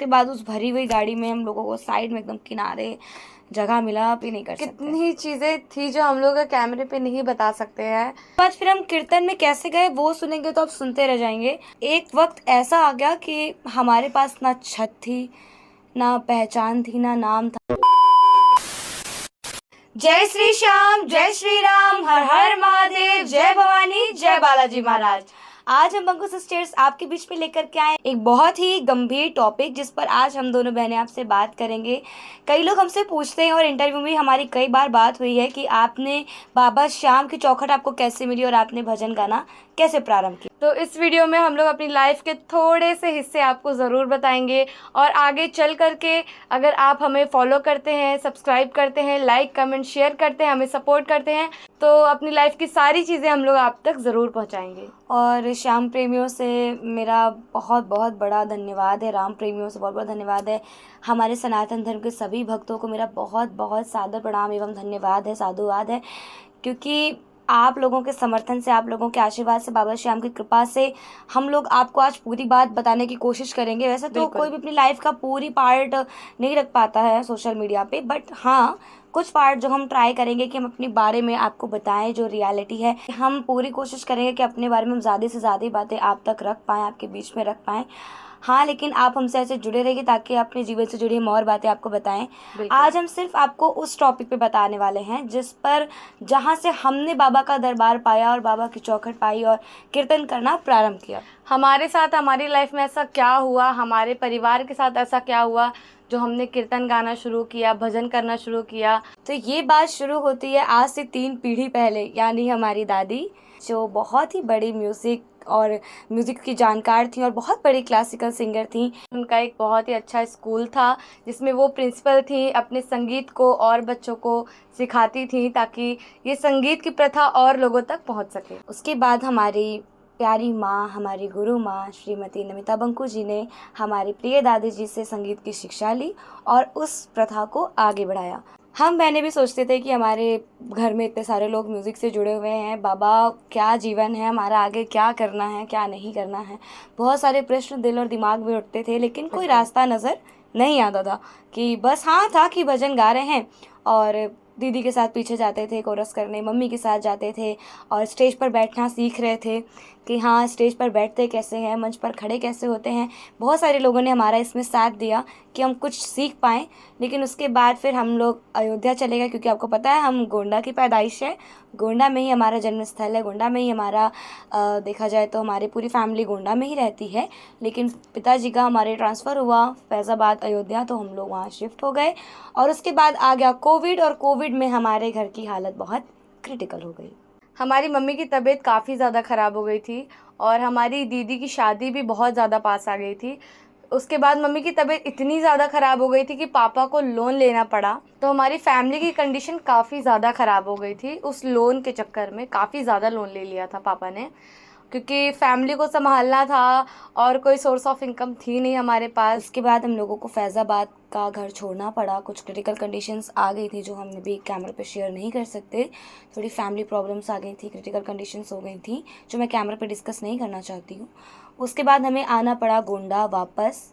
उसके बाद उस भरी हुई गाड़ी में हम लोगों को साइड में एकदम किनारे जगह मिला, आप ही नहीं कर सकते। कितनी चीजें थी जो हम लोग कैमरे पे नहीं बता सकते हैं। बाद फिर हम कीर्तन में कैसे गए वो सुनेंगे तो आप सुनते रह जाएंगे। एक वक्त ऐसा आ गया कि हमारे पास ना छत थी, ना पहचान थी, ना नाम था। जय श्री श्याम, जय श्री राम, हर हर महादेव, जय भवानी, जय बालाजी महाराज। आज हम बंकू सिस्टर्स आपके बीच में लेकर के आए एक बहुत ही गंभीर टॉपिक, जिस पर आज हम दोनों बहनें आपसे बात करेंगे। कई लोग हमसे पूछते हैं और इंटरव्यू में हमारी कई बार बात हुई है कि आपने बाबा श्याम की चौखट आपको कैसे मिली और आपने भजन गाना कैसे प्रारंभ किया। तो इस वीडियो में हम लोग अपनी लाइफ के थोड़े से हिस्से आपको ज़रूर बताएंगे और आगे चल करके अगर आप हमें फॉलो करते हैं, सब्सक्राइब करते हैं, लाइक कमेंट शेयर करते हैं, हमें सपोर्ट करते हैं, तो अपनी लाइफ की सारी चीज़ें हम लोग आप तक ज़रूर पहुंचाएंगे। और श्याम प्रेमियों से मेरा बहुत बहुत बड़ा धन्यवाद है, राम प्रेमियों से बहुत बहुत धन्यवाद है, हमारे सनातन धर्म के सभी भक्तों को मेरा बहुत बहुत सादर प्रणाम एवं धन्यवाद है, साधुवाद है, क्योंकि आप लोगों के समर्थन से, आप लोगों के आशीर्वाद से, बाबा श्याम की कृपा से हम लोग आपको आज पूरी बात बताने की कोशिश करेंगे। वैसे तो कोई भी अपनी लाइफ का पूरी पार्ट नहीं रख पाता है सोशल मीडिया पे, बट हाँ कुछ पार्ट जो हम ट्राई करेंगे कि हम अपने बारे में आपको बताएं, जो रियलिटी है हम पूरी कोशिश करेंगे कि अपने बारे में हम ज़्यादा से ज़्यादा बातें आप तक रख पाएँ, आपके बीच में रख पाएँ। हाँ, लेकिन आप हमसे ऐसे जुड़े रहिए ताकि अपने जीवन से जुड़ी हम और बातें आपको बताएं। आज हम सिर्फ आपको उस टॉपिक पे बताने वाले हैं जिस पर, जहाँ से हमने बाबा का दरबार पाया और बाबा की चौखट पाई और कीर्तन करना प्रारंभ किया। हमारे साथ, हमारी लाइफ में ऐसा क्या हुआ, हमारे परिवार के साथ ऐसा क्या हुआ जो हमने कीर्तन गाना शुरू किया, भजन करना शुरू किया। तो ये बात शुरू होती है आज से 3 पीढ़ी पहले, यानी हमारी दादी, जो बहुत ही बड़ी म्यूज़िक की जानकार थी और बहुत बड़ी क्लासिकल सिंगर थी। उनका एक बहुत ही अच्छा स्कूल था जिसमें वो प्रिंसिपल थी, अपने संगीत को और बच्चों को सिखाती थी ताकि ये संगीत की प्रथा और लोगों तक पहुंच सके। उसके बाद हमारी प्यारी माँ, हमारी गुरु माँ श्रीमती नमिता बंकू जी ने हमारी प्रिय दादी जी से संगीत की शिक्षा ली और उस प्रथा को आगे बढ़ाया। हम बहनें भी सोचते थे कि हमारे घर में इतने सारे लोग म्यूज़िक से जुड़े हुए हैं, बाबा क्या जीवन है हमारा, आगे क्या करना है क्या नहीं करना है, बहुत सारे प्रश्न दिल और दिमाग में उठते थे, लेकिन कोई रास्ता नज़र नहीं आता था। कि बस हाँ था कि भजन गा रहे हैं और दीदी के साथ पीछे जाते थे कोरस करने, मम्मी के साथ जाते थे और स्टेज पर बैठना सीख रहे थे कि हाँ स्टेज पर बैठते कैसे हैं, मंच पर खड़े कैसे होते हैं। बहुत सारे लोगों ने हमारा इसमें साथ दिया कि हम कुछ सीख पाएँ। लेकिन उसके बाद फिर हम लोग अयोध्या चले गए, क्योंकि आपको पता है हम गोंडा की पैदाइश है, गोंडा में ही हमारा जन्म स्थल है, गोंडा में ही हमारा देखा जाए तो हमारी पूरी फैमिली गोंडा में ही रहती है। लेकिन पिताजी का हमारे ट्रांसफ़र हुआ फैज़ाबाद अयोध्या, तो हम लोग वहाँ शिफ्ट हो गए और उसके बाद आ गया कोविड, और कोविड में हमारे घर की हालत बहुत क्रिटिकल हो गई। हमारी मम्मी की तबीयत काफ़ी ज़्यादा ख़राब हो गई थी और हमारी दीदी की शादी भी बहुत ज़्यादा पास आ गई थी। उसके बाद मम्मी की तबीयत इतनी ज़्यादा ख़राब हो गई थी कि पापा को लोन लेना पड़ा। तो हमारी फैमिली की कंडीशन काफ़ी ज़्यादा ख़राब हो गई थी। उस लोन के चक्कर में काफ़ी ज़्यादा लोन ले लिया था पापा ने, क्योंकि फैमिली को संभालना था और कोई सोर्स ऑफ इनकम थी नहीं हमारे पास। उसके बाद हम लोगों को फैज़ाबाद का घर छोड़ना पड़ा, कुछ क्रिटिकल कंडीशंस आ गई थी जो हम भी कैमरे पे शेयर नहीं कर सकते, थोड़ी फैमिली प्रॉब्लम्स आ गई थी, क्रिटिकल कंडीशंस हो गई थी जो मैं कैमरे पे डिस्कस नहीं करना चाहती हूँ। उसके बाद हमें आना पड़ा गोंडा वापस।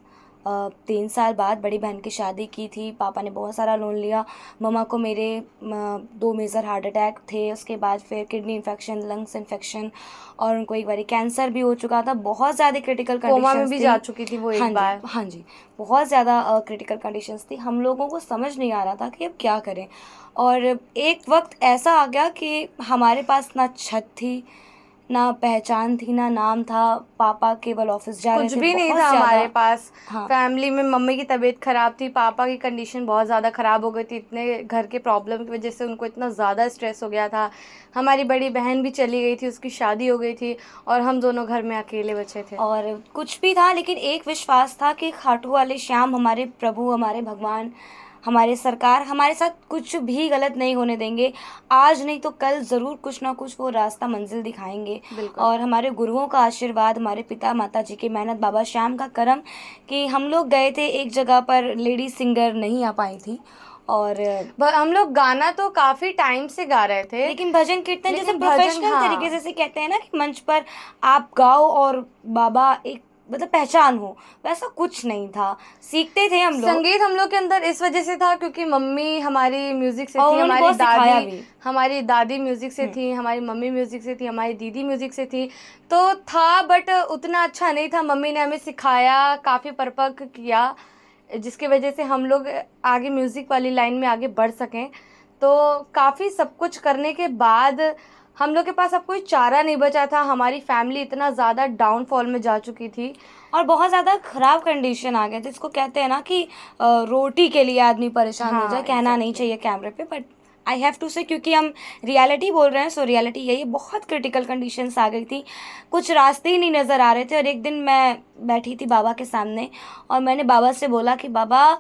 3 साल बाद बड़ी बहन की शादी की थी, पापा ने बहुत सारा लोन लिया, मम्मा को मेरे 2 मेजर हार्ट अटैक थे, उसके बाद फिर किडनी इन्फेक्शन, लंग्स इन्फेक्शन और उनको एक बार कैंसर भी हो चुका था, बहुत ज़्यादा क्रिटिकल कंडीशंस कोमा में भी जा चुकी थी वो एक बार। हाँ जी, बहुत ज़्यादा क्रिटिकल कंडीशंस थी। हम लोगों को समझ नहीं आ रहा था कि अब क्या करें, और एक वक्त ऐसा आ गया कि हमारे पास ना छत थी, ना पहचान थी, ना नाम था, पापा केवल ऑफिस जा रहे थे, कुछ भी नहीं था हमारे पास। फैमिली में मम्मी की तबीयत ख़राब थी, पापा की कंडीशन बहुत ज़्यादा ख़राब हो गई थी, इतने घर के प्रॉब्लम की वजह से उनको इतना ज़्यादा स्ट्रेस हो गया था। हमारी बड़ी बहन भी चली गई थी, उसकी शादी हो गई थी और हम दोनों घर में अकेले बचे थे। और कुछ भी था, लेकिन एक विश्वास था कि खाटू वाले श्याम हमारे प्रभु, हमारे भगवान, हमारे सरकार हमारे साथ कुछ भी गलत नहीं होने देंगे। आज नहीं तो कल ज़रूर कुछ ना कुछ वो रास्ता मंजिल दिखाएंगे। और हमारे गुरुओं का आशीर्वाद, हमारे पिता माता जी की मेहनत, बाबा श्याम का करम कि हम लोग गए थे एक जगह पर, लेडी सिंगर नहीं आ पाई थी और हम लोग गाना तो काफ़ी टाइम से गा रहे थे, लेकिन भजन कीर्तन जैसे प्रोफेशनल तरीके से कहते हैं ना कि मंच पर आप गाओ और बाबा एक मतलब पहचान हो, वैसा कुछ नहीं था। सीखते थे हम लोग। संगीत हम लोग के अंदर इस वजह से था क्योंकि मम्मी हमारी म्यूजिक से और थी, उन्होंने बहुत सिखाया भी। हमारी दादी म्यूजिक से थी, हमारी मम्मी म्यूजिक से थी, हमारी दीदी म्यूजिक से थी। तो था बट उतना अच्छा नहीं था। मम्मी ने हमें सिखाया, काफ़ी परिपक्व किया, जिसकी वजह से हम लोग आगे म्यूज़िक वाली लाइन में आगे बढ़ सकें। तो काफ़ी सब कुछ करने के बाद हम लोग के पास अब कोई चारा नहीं बचा था। हमारी फैमिली इतना ज़्यादा डाउनफॉल में जा चुकी थी और बहुत ज़्यादा ख़राब कंडीशन आ गए थे। इसको कहते हैं ना कि रोटी के लिए आदमी परेशान हो जाए। कहना नहीं चाहिए कैमरे पे, बट आई हैव टू से, क्योंकि हम रियलिटी बोल रहे हैं, सो रियलिटी यही है। बहुत क्रिटिकल कंडीशंस आ गई थी, कुछ रास्ते ही नहीं नज़र आ रहे थे। और एक दिन मैं बैठी थी बाबा के सामने और मैंने बाबा से बोला कि बाबा,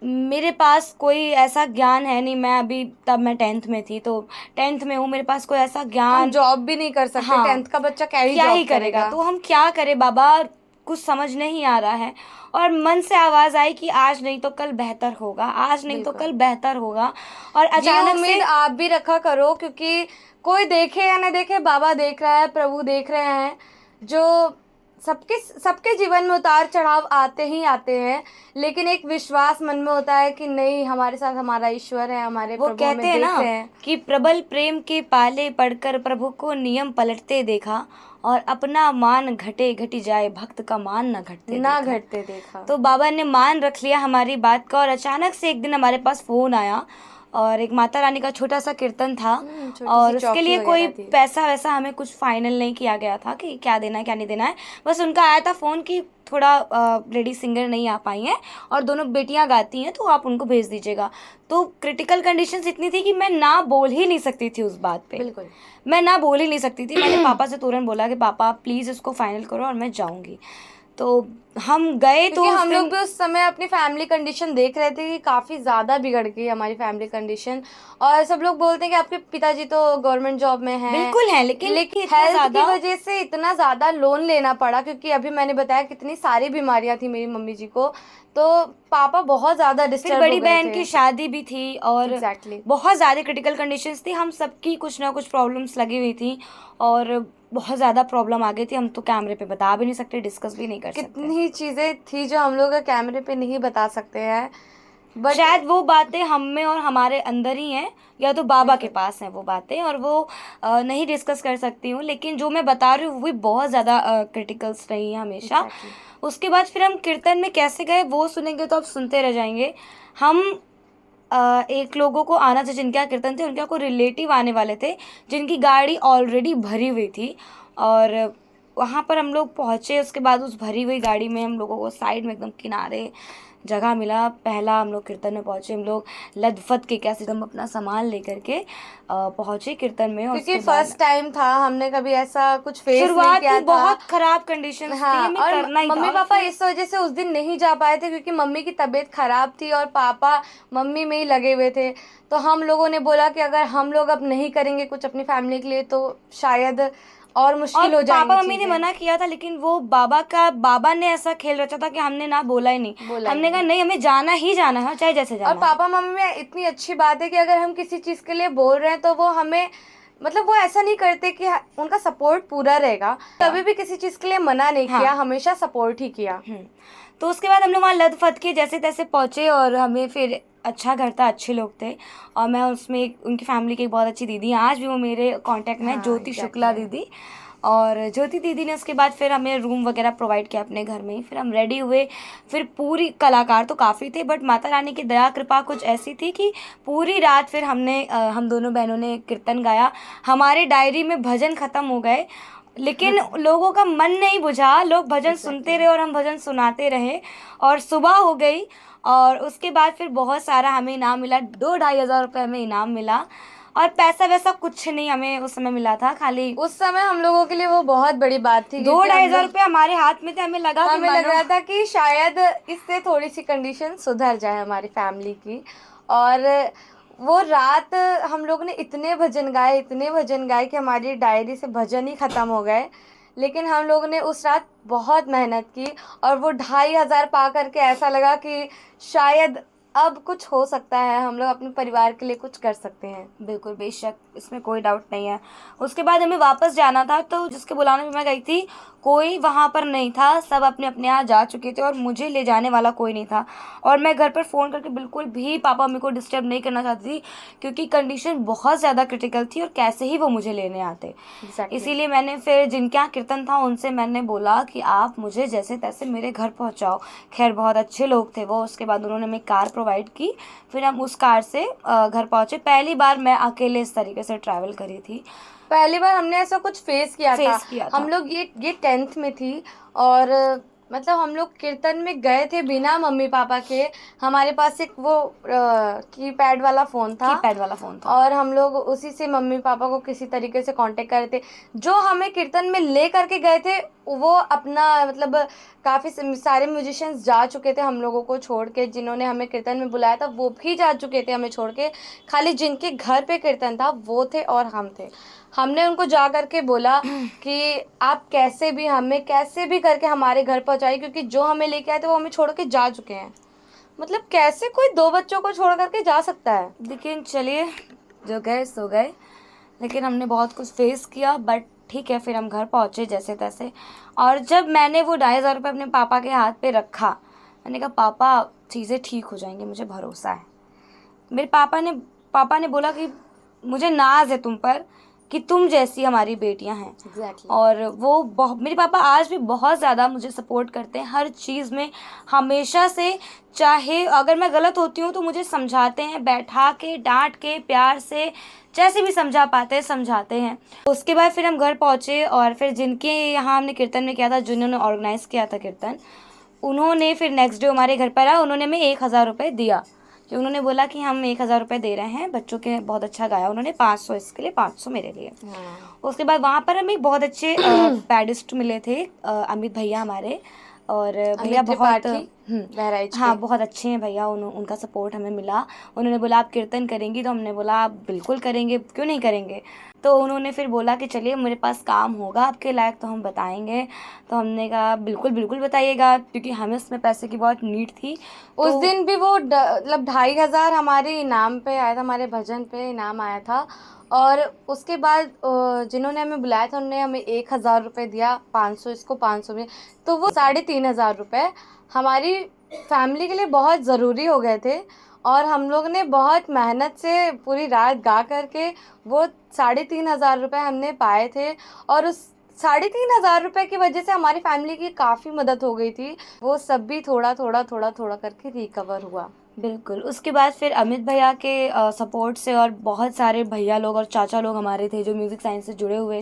मेरे पास कोई ऐसा ज्ञान है नहीं। मैं अभी, तब मैं 10th में थी, तो 10th में हूँ, मेरे पास कोई ऐसा हम ज्ञान, जॉब भी नहीं कर सकते। हाँ, 10th का बच्चा क्या क्या जॉब ही करेगा। तो हम क्या करें बाबा, कुछ समझ नहीं आ रहा है। और मन से आवाज़ आई कि आज नहीं तो कल बेहतर होगा, आज नहीं तो बिल्कुल। कल बेहतर होगा। और ये अचानक उम्मीद से आप भी रखा करो, क्योंकि कोई देखे या ना देखे, बाबा देख रहा है, प्रभु देख रहे हैं। जो सबके सबके जीवन में उतार चढ़ाव आते ही आते हैं, लेकिन एक विश्वास मन में होता है कि नहीं, हमारे साथ हमारा ईश्वर है, हमारे वो प्रभु हमें कहते हैं देख ना रहे हैं। कि प्रबल प्रेम के पाले पढ़कर प्रभु को नियम पलटते देखा, और अपना मान घटे घटी जाए, भक्त का मान ना घटते ना देखा। घटते देखा। तो बाबा ने मान रख लिया हमारी बात का। और अचानक से एक दिन हमारे पास फ़ोन आया और एक माता रानी का छोटा सा कीर्तन था, छोटी और सी उसके चौकी लिए कोई वगैरह थी। पैसा वैसा हमें कुछ फाइनल नहीं किया गया था कि क्या देना है क्या नहीं देना है। बस उनका आया था फ़ोन कि थोड़ा लेडी सिंगर नहीं आ पाई हैं और दोनों बेटियां गाती हैं, तो आप उनको भेज दीजिएगा। तो क्रिटिकल कंडीशंस इतनी थी कि मैं ना बोल ही नहीं सकती थी उस बात पे। बिल्कुल। मैं ना बोल ही नहीं सकती थी। मैंने पापा से तुरंत बोला कि पापा प्लीज़ इसको फाइनल करो और मैं जाऊंगी। तो हम गए। तो क्योंकि उस हम लोग दिन भी उस समय अपनी फैमिली कंडीशन देख रहे थे कि काफ़ी ज़्यादा बिगड़ गई हमारी फैमिली कंडीशन। और सब लोग बोलते हैं कि आपके पिताजी तो गवर्नमेंट जॉब में हैं, बिल्कुल है, लेकिन इतना हेल्थ की ज़्यादा वजह से इतना ज़्यादा लोन लेना पड़ा, क्योंकि अभी मैंने बताया कितनी सारी बीमारियां थी मेरी मम्मी जी को। तो पापा बहुत ज़्यादा फिर डिस्टर्ब हो बड़ी गए बहन थे। की शादी भी थी और एग्जैक्टली। बहुत ज़्यादा क्रिटिकल कंडीशंस थी। हम सबकी कुछ ना कुछ प्रॉब्लम्स लगी हुई थी और बहुत ज़्यादा प्रॉब्लम आ गई थी। हम तो कैमरे पे बता भी नहीं सकते, डिस्कस भी नहीं कर सकते। कितनी चीज़ें थी जो हम लोग कैमरे पे नहीं बता सकते हैं, बट शायद वो बातें हम में और हमारे अंदर ही हैं, या तो बाबा के बिल्कुल। पास हैं वो बातें, और वो नहीं डिस्कस कर सकती हूँ। लेकिन जो मैं बता रही हूँ वो भी बहुत ज़्यादा क्रिटिकल्स रही हैं हमेशा। Exactly. उसके बाद फिर हम कीर्तन में कैसे गए वो सुनेंगे तो आप सुनते रह जाएंगे। हम एक लोगों को आना था जिनके यहाँ कीर्तन थे, उनके यहाँ कोई रिलेटिव आने वाले थे जिनकी गाड़ी ऑलरेडी भरी हुई थी। और वहाँ पर हम लोग पहुँचे। उसके बाद उस भरी हुई गाड़ी में हम लोगों को साइड में एकदम किनारे जगह मिला। पहला हम लोग कीर्तन में पहुँचे। हम लोग लदफत के कैसे एकदम अपना सामान लेकर के पहुँचे कीर्तन में। और क्योंकि उसके बाद फर्स्ट टाइम था, हमने कभी ऐसा कुछ फेस नहीं शुरुआत किया थी, था। बहुत खराब कंडीशन थी, हाँ, हमें और करना ही था। मम्मी और पापा फिर इस वजह से उस दिन नहीं जा पाए थे क्योंकि मम्मी की तबीयत खराब थी और पापा मम्मी में ही लगे हुए थे। तो हम लोगों ने बोला कि अगर हम लोग अब नहीं करेंगे कुछ अपनी फैमिली के लिए तो शायद और मुश्किल हो और जाएंगी पापा मम्मी ने चीजें। मना किया था, लेकिन वो बाबा ने ऐसा खेल रचा था कि हमने ना बोला ही नहीं। बोला ही हमने कहा नहीं। नहीं, हमें जाना ही जाना है, चाहे जैसे और जाना है। पापा मम्मी में इतनी अच्छी बात है कि अगर हम किसी चीज के लिए बोल रहे हैं तो वो हमें, मतलब वो ऐसा नहीं करते कि उनका सपोर्ट पूरा रहेगा। कभी भी किसी चीज के लिए मना नहीं हाँ। किया, हमेशा सपोर्ट ही किया। तो उसके बाद हम लोग वहाँ लदफत के जैसे तैसे पहुँचे और हमें फिर अच्छा घर था, अच्छे लोग थे। और मैं उसमें उनकी फैमिली की एक बहुत अच्छी दीदी हैं, आज भी वो मेरे कांटेक्ट में है, हाँ, ज्योति exactly. शुक्ला दीदी। और ज्योति दीदी ने उसके बाद फिर हमें रूम वगैरह प्रोवाइड किया अपने घर में ही। फिर हम रेडी हुए। फिर पूरी कलाकार तो काफ़ी थे, बट माता रानी की दया कृपा कुछ ऐसी थी कि पूरी रात फिर हम दोनों बहनों ने कीर्तन गाया। हमारे डायरी में भजन ख़त्म हो गए, लेकिन लोगों का मन नहीं बुझा। लोग भजन सुनते रहे और हम भजन सुनाते रहे। और सुबह हो गई और उसके बाद फिर बहुत सारा हमें इनाम मिला। 2-2.5 हज़ार रुपये हमें इनाम मिला। और पैसा वैसा कुछ नहीं हमें उस समय मिला था, खाली उस समय हम लोगों के लिए वो बहुत बड़ी बात थी। 2-2.5 हज़ार रुपये हमारे हाथ में थे। हमें लगा कि हमें लग रहा मानो था कि शायद इससे थोड़ी सी कंडीशन सुधर जाए हमारी फैमिली की। और वो रात हम लोग ने इतने भजन गाए कि हमारी डायरी से भजन ही ख़त्म हो गए। लेकिन हम लोग ने उस रात बहुत मेहनत की और वो 2.5 हज़ार पा करके ऐसा लगा कि शायद अब कुछ हो सकता है, हम लोग अपने परिवार के लिए कुछ कर सकते हैं। बिल्कुल बेशक, इसमें कोई डाउट नहीं है। उसके बाद हमें वापस जाना था, तो जिसके बुलाने में मैं गई थी कोई वहाँ पर नहीं था, सब अपने अपने यहाँ जा चुके थे और मुझे ले जाने वाला कोई नहीं था। और मैं घर पर फ़ोन करके बिल्कुल भी पापा मम्मी को डिस्टर्ब नहीं करना चाहती थी, क्योंकि कंडीशन बहुत ज़्यादा क्रिटिकल थी और कैसे ही वो मुझे लेने आते। एग्जैक्टली। इसीलिए मैंने फिर जिनके यहाँ कीर्तन था उनसे मैंने बोला कि आप मुझे जैसे तैसे मेरे घर पहुँचाओ। खैर बहुत अच्छे लोग थे वो। उसके बाद उन्होंने हमें कार प्रोवाइड की, फिर हम उस कार से घर पहुँचे। पहली बार मैं अकेले इस तरीके से ट्रैवल करी थी। पहली बार हमने ऐसा कुछ फेस किया था। हम लोग ये 10th में थी, और मतलब हम लोग कीर्तन में गए थे बिना मम्मी पापा के। हमारे पास एक वो कीपैड वाला फ़ोन था, कीपैड वाला फ़ोन था। और हम लोग उसी से मम्मी पापा को किसी तरीके से कांटेक्ट कर रहे थे। जो हमें कीर्तन में ले करके गए थे वो अपना मतलब काफ़ी सारे म्यूजिशियंस जा चुके थे हम लोगों को छोड़ के। जिन्होंने हमें कीर्तन में बुलाया था वो भी जा चुके थे हमें छोड़ के। खाली जिनके घर पे कीर्तन था वो थे और हम थे। हमने उनको जा कर के बोला कि आप कैसे भी करके हमारे घर पहुँचाइए, क्योंकि जो हमें लेके आए थे वो हमें छोड़ के जा चुके हैं। मतलब कैसे कोई 2 बच्चों को छोड़ करके जा सकता है। लेकिन चलिए, जो गए सो गए। लेकिन हमने बहुत कुछ फेस किया, बट ठीक है, फिर हम घर पहुँचे जैसे तैसे। और जब मैंने वो 2,500 रुपये अपने पापा के हाथ पे रखा, मैंने कहा पापा चीज़ें ठीक हो जाएंगी, मुझे भरोसा है। मेरे पापा ने बोला कि मुझे नाज है तुम पर कि तुम जैसी हमारी बेटियां हैं। एग्जैक्टली। और वो मेरे पापा आज भी बहुत ज़्यादा मुझे सपोर्ट करते हैं हर चीज़ में, हमेशा से। चाहे अगर मैं गलत होती हूँ तो मुझे समझाते हैं, बैठा के डांट के प्यार से, जैसे भी समझा पाते हैं समझाते हैं। उसके बाद फिर हम घर पहुँचे, और फिर जिनके यहाँ हमने कीर्तन में किया था, जिन्होंने ऑर्गेनाइज़ किया था कीर्तन, उन्होंने फिर नेक्स्ट डे हमारे घर पर आया। उन्होंने हमें 1,000 रुपये दिया, कि उन्होंने बोला कि हम 1,000 रुपये दे रहे हैं, बच्चों के बहुत अच्छा गाया उन्होंने, 500 इसके लिए, 500 मेरे लिए। उसके बाद वहाँ पर हमें बहुत अच्छे पैडिस्ट मिले थे, अमित भैया हमारे। और भैया बहुत बहराइच हाँ बहुत अच्छे हैं भैया। उनका सपोर्ट हमें मिला। उन्होंने बोला आप कीर्तन करेंगी, तो हमने बोला आप बिल्कुल करेंगे, क्यों नहीं करेंगे। तो उन्होंने फिर बोला कि चलिए मेरे पास काम होगा आपके लायक तो हम बताएंगे। तो हमने कहा बिल्कुल बिल्कुल बताइएगा, क्योंकि हमें उसमें पैसे की बहुत नीड थी। उस दिन भी वो मतलब 2,500 हमारे इनाम पे आया था, हमारे भजन पे इनाम आया था। और उसके बाद जिन्होंने हमें बुलाया था उन्होंने हमें 1,000 रुपये दिया, 500 इसको, 500 में। तो वो 3,500 रुपये हमारी फैमिली के लिए बहुत ज़रूरी हो गए थे। और हम लोग ने बहुत मेहनत से पूरी रात गा करके वो 3,500 रुपये हमने पाए थे। और उस 3,500 रुपये की वजह से हमारी फैमिली की काफ़ी मदद हो गई थी। वो सब भी थोड़ा थोड़ा करके रिकवर हुआ। बिल्कुल। उसके बाद फिर अमित भैया के सपोर्ट से, और बहुत सारे भैया लोग और चाचा लोग हमारे थे जो म्यूज़िक लाइन से जुड़े हुए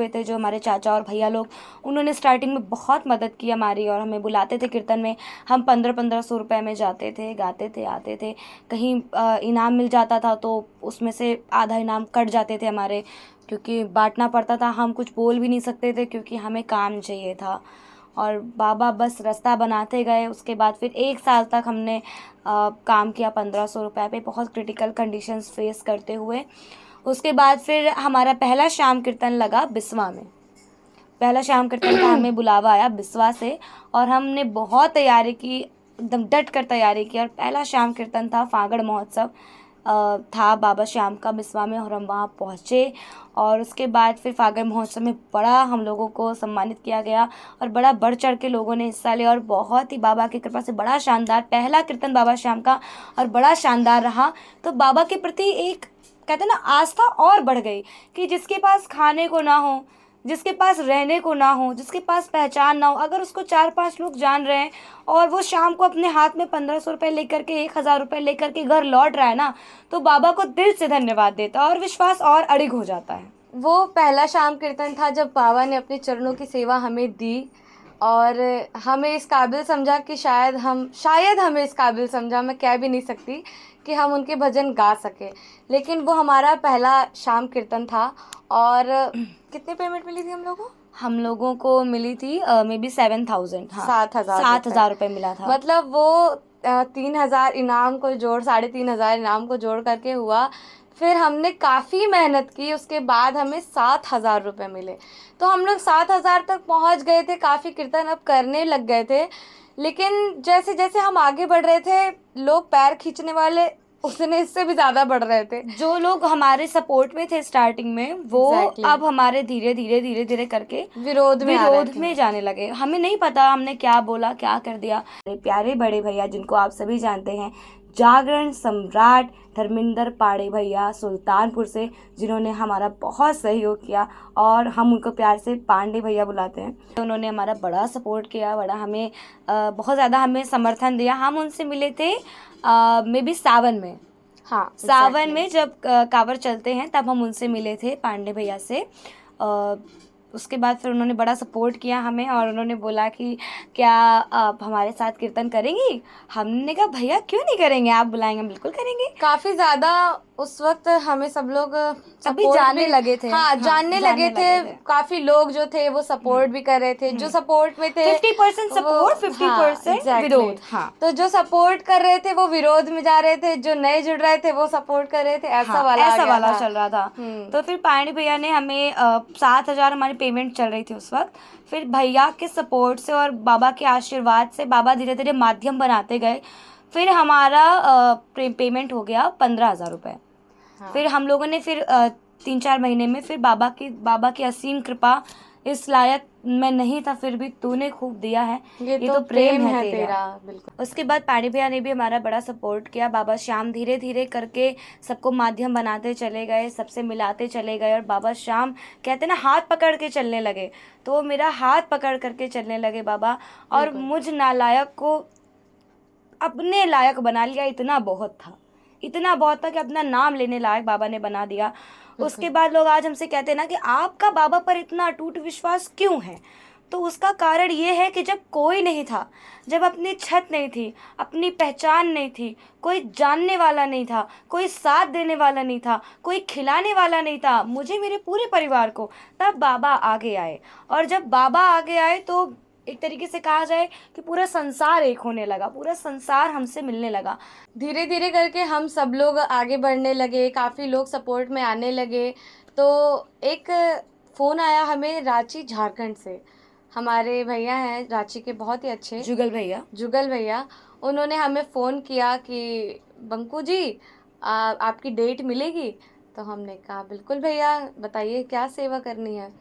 थे, जो हमारे चाचा और भैया लोग, उन्होंने स्टार्टिंग में बहुत मदद की हमारी। और हमें बुलाते थे कीर्तन में, हम 1500 रुपये में जाते थे, गाते थे, आते थे। कहीं इनाम मिल जाता था तो उसमें से आधा इनाम कट जाते थे हमारे, क्योंकि बांटना पड़ता था। हम कुछ बोल भी नहीं सकते थे क्योंकि हमें काम चाहिए था। और बाबा बस रास्ता बनाते गए। उसके बाद फिर 1 साल तक हमने काम किया 1500 रुपये पे, बहुत क्रिटिकल कंडीशंस फेस करते हुए। उसके बाद फिर हमारा पहला शाम कीर्तन लगा बिस्वा में। पहला शाम कीर्तन का हमें बुलावा आया बिस्वा से, और हमने बहुत तैयारी की, एकदम डट कर तैयारी की। और पहला शाम कीर्तन था, फागड़ महोत्सव था बाबा श्याम का बिस्वा में, और हम वहाँ पहुँचे। और उसके बाद फिर फागड़ महोत्सव में बड़ा हम लोगों को सम्मानित किया गया, और बड़ा बढ़ चढ़ के लोगों ने हिस्सा लिया। और बहुत ही बाबा की कृपा से बड़ा शानदार पहला कीर्तन बाबा श्याम का, और बड़ा शानदार रहा। तो बाबा के प्रति एक, कहते हैं ना, आस्था और बढ़ गई, कि जिसके पास खाने को ना हो, जिसके पास रहने को ना हो, जिसके पास पहचान ना हो, अगर उसको 4-5 लोग जान रहे हैं और वो शाम को अपने हाथ में 1500 रुपये लेकर के, 1,000 रुपये लेकर के घर लौट रहा है ना, तो बाबा को दिल से धन्यवाद देता है और विश्वास और अड़िग हो जाता है। वो पहला शाम कीर्तन था जब बाबा ने अपने चरणों की सेवा हमें दी, और हमें इस काबिल समझा कि शायद हमें इस काबिल समझा, मैं कह भी नहीं सकती, कि हम उनके भजन गा सके। लेकिन वो हमारा पहला शाम कीर्तन था। और कितनी पेमेंट मिली थी हम लोगों को मिली थी मे बी 7,000। हाँ, 7,000 रुपये मिला था। मतलब वो 3,000 इनाम को 3,500 इनाम को जोड़ करके हुआ। फिर हमने काफ़ी मेहनत की, उसके बाद हमें 7,000 रुपये मिले। तो हम लोग 7,000 तक पहुंच गए थे, काफ़ी कीर्तन अब करने लग गए थे। लेकिन जैसे जैसे हम आगे बढ़ रहे थे, लोग पैर खींचने वाले उतने इससे भी ज़्यादा बढ़ रहे थे। जो लोग हमारे सपोर्ट में थे स्टार्टिंग में, वो Exactly. अब हमारे धीरे धीरे धीरे धीरे करके विरोध में आ रहे विरोध थे। में जाने लगे। हमें नहीं पता हमने क्या बोला, क्या कर दिया। मेरे प्यारे बड़े भैया, जिनको आप सभी जानते हैं, जागरण सम्राट धर्मेंद्र पाड़े भैया सुल्तानपुर से, जिन्होंने हमारा बहुत सहयोग किया और हम उनको प्यार से पांडे भैया बुलाते हैं। तो उन्होंने हमारा बड़ा सपोर्ट किया, बड़ा हमें बहुत ज़्यादा हमें समर्थन दिया। हम उनसे मिले थे मे बी सावन में। हाँ, सावन में जब कांवड़ चलते हैं तब हम उनसे मिले थे, पांडे भैया से। उसके बाद फिर उन्होंने बड़ा सपोर्ट किया हमें और उन्होंने बोला कि क्या आप हमारे साथ कीर्तन करेंगी। हमने कहा भैया क्यों नहीं करेंगे, आप बुलाएंगे हम बिल्कुल करेंगे। काफ़ी ज़्यादा उस वक्त हमें सब लोग अभी support जानने भी- लगे थे। हाँ, जानने लगे थे। काफ़ी लोग जो थे वो सपोर्ट भी कर रहे थे, जो सपोर्ट में थे 50% सपोर्ट, 50% exactly. विरोध। हाँ, तो जो सपोर्ट कर रहे थे वो विरोध में जा रहे थे, जो नए जुड़ रहे थे वो सपोर्ट कर रहे थे, ऐसा हाँ, वाला आ ऐसा गया वाला था। चल रहा था। तो फिर पांडे भैया ने हमें 7,000 हमारी पेमेंट चल रही थी उस वक्त। फिर भैया के सपोर्ट से और बाबा के आशीर्वाद से बाबा धीरे धीरे माध्यम बनाते गए। फिर हमारा पेमेंट हो गया 15,000 रुपये। हाँ। फिर हम लोगों ने फिर 3-4 महीने में फिर बाबा की असीम कृपा, इस लायक मैं नहीं था फिर भी तूने खूब दिया है, ये तो प्रेम है तेरा। बिल्कुल। उसके बाद पांडे भैया ने भी हमारा बड़ा सपोर्ट किया। बाबा श्याम धीरे धीरे करके सबको माध्यम बनाते चले गए, सबसे मिलाते चले गए और बाबा श्याम कहते ना हाथ पकड़ के चलने लगे। तो वो मेरा हाथ पकड़ करके चलने लगे बाबा, और मुझ नालायक को अपने लायक बना लिया। इतना बहुत था कि अपना नाम लेने लायक बाबा ने बना दिया। उसके बाद लोग आज हमसे कहते हैं ना कि आपका बाबा पर इतना अटूट विश्वास क्यों है, तो उसका कारण ये है कि जब कोई नहीं था, जब अपनी छत नहीं थी, अपनी पहचान नहीं थी, कोई जानने वाला नहीं था, कोई साथ देने वाला नहीं था, कोई खिलाने वाला नहीं था मुझे, मेरे पूरे परिवार को, तब बाबा आगे आए। और जब बाबा आगे आए तो एक तरीके से कहा जाए कि पूरा संसार एक होने लगा, पूरा संसार हमसे मिलने लगा। धीरे धीरे करके हम सब लोग आगे बढ़ने लगे, काफ़ी लोग सपोर्ट में आने लगे। तो एक फ़ोन आया हमें रांची झारखंड से। हमारे भैया हैं रांची के, बहुत ही अच्छे, जुगल भैया। उन्होंने हमें फ़ोन किया कि बंकू जी आपकी डेट मिलेगी। तो हमने कहा बिल्कुल भैया, बताइए क्या सेवा करनी है।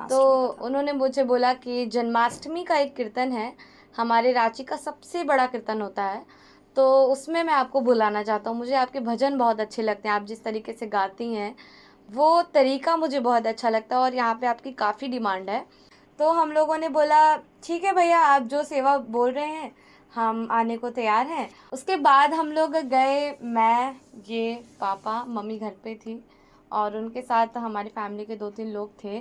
तो उन्होंने मुझे बोला कि जन्माष्टमी का एक कीर्तन है, हमारे रांची का सबसे बड़ा कीर्तन होता है, तो उसमें मैं आपको बुलाना चाहता हूँ। मुझे आपके भजन बहुत अच्छे लगते हैं, आप जिस तरीके से गाती हैं वो तरीका मुझे बहुत अच्छा लगता है और यहाँ पे आपकी काफ़ी डिमांड है। तो हम लोगों ने बोला ठीक है भैया, आप जो सेवा बोल रहे हैं हम आने को तैयार हैं। उसके बाद हम लोग गए, मैं, ये, पापा, मम्मी घर पे थी और उनके साथ हमारी फैमिली के 2-3 लोग थे,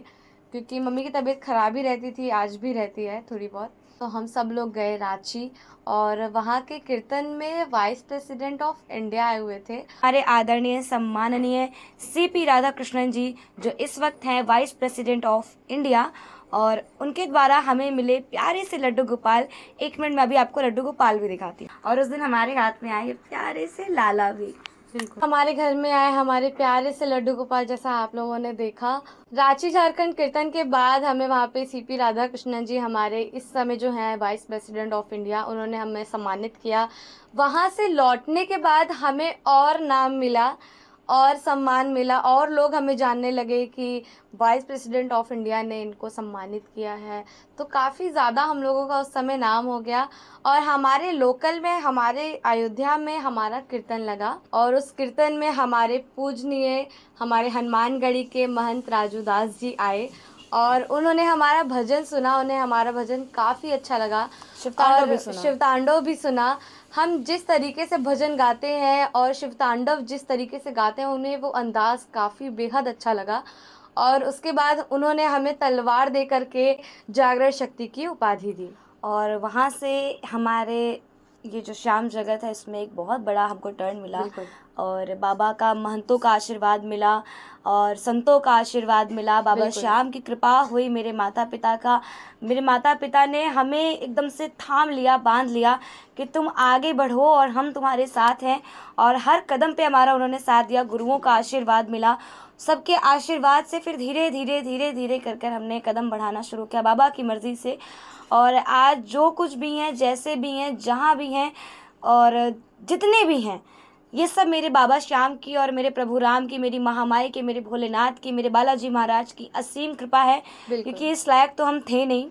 क्योंकि मम्मी की तबीयत ख़राब ही रहती थी, आज भी रहती है थोड़ी बहुत। तो हम सब लोग गए रांची और वहाँ के कीर्तन में वाइस प्रेसिडेंट ऑफ इंडिया आए हुए थे। हमारे आदरणीय सम्माननीय CP राधाकृष्णन जी, जो इस वक्त हैं वाइस प्रेसिडेंट ऑफ इंडिया, और उनके द्वारा हमें मिले प्यारे से लड्डू गोपाल। 1 मिनट में अभी आपको लड्डू गोपाल भी दिखाती हूँ। और उस दिन हमारे हाथ में आए प्यारे से लाला भी। बिल्कुल हमारे घर में आए हमारे प्यारे से लड्डू गोपाल, जैसा आप लोगों ने देखा। रांची झारखंड कीर्तन के बाद हमें वहाँ पे CP राधाकृष्णन जी, हमारे इस समय जो हैं वाइस प्रेसिडेंट ऑफ इंडिया, उन्होंने हमें सम्मानित किया। वहाँ से लौटने के बाद हमें और नाम मिला और सम्मान मिला और लोग हमें जानने लगे कि वाइस प्रेसिडेंट ऑफ इंडिया ने इनको सम्मानित किया है। तो काफ़ी ज़्यादा हम लोगों का उस समय नाम हो गया और हमारे लोकल में, हमारे अयोध्या में हमारा कीर्तन लगा और उस कीर्तन में हमारे पूजनीय, हमारे हनुमानगढ़ी के महंत राजू दास जी आए और उन्होंने हमारा भजन सुना। उन्हें हमारा भजन काफ़ी अच्छा लगा, शिवतांडव भी सुना। हम जिस तरीके से भजन गाते हैं और शिवतांडव जिस तरीके से गाते हैं, उन्हें वो अंदाज़ काफ़ी बेहद अच्छा लगा। और उसके बाद उन्होंने हमें तलवार दे करके जागरण शक्ति की उपाधि दी। और वहाँ से हमारे ये जो श्याम जगत है, इसमें एक बहुत बड़ा हमको टर्न मिला और बाबा का, महंतों का आशीर्वाद मिला। और संतों का आशीर्वाद मिला, बाबा बिल्कुल। श्याम की कृपा हुई, मेरे माता पिता ने हमें एकदम से थाम लिया, बांध लिया कि तुम आगे बढ़ो और हम तुम्हारे साथ हैं। और हर कदम पे हमारा उन्होंने साथ दिया, गुरुओं का आशीर्वाद मिला, सबके आशीर्वाद से फिर धीरे धीरे धीरे धीरे कर कर हमने कदम बढ़ाना शुरू किया बाबा की मर्ज़ी से। और आज जो कुछ भी हैं, जैसे भी हैं, जहाँ भी हैं और जितने भी हैं, ये सब मेरे बाबा श्याम की और मेरे प्रभु राम की, मेरी महामाई की, मेरे भोलेनाथ की, मेरे बालाजी महाराज की असीम कृपा है, बिल्कुल। क्योंकि इस लायक तो हम थे नहीं।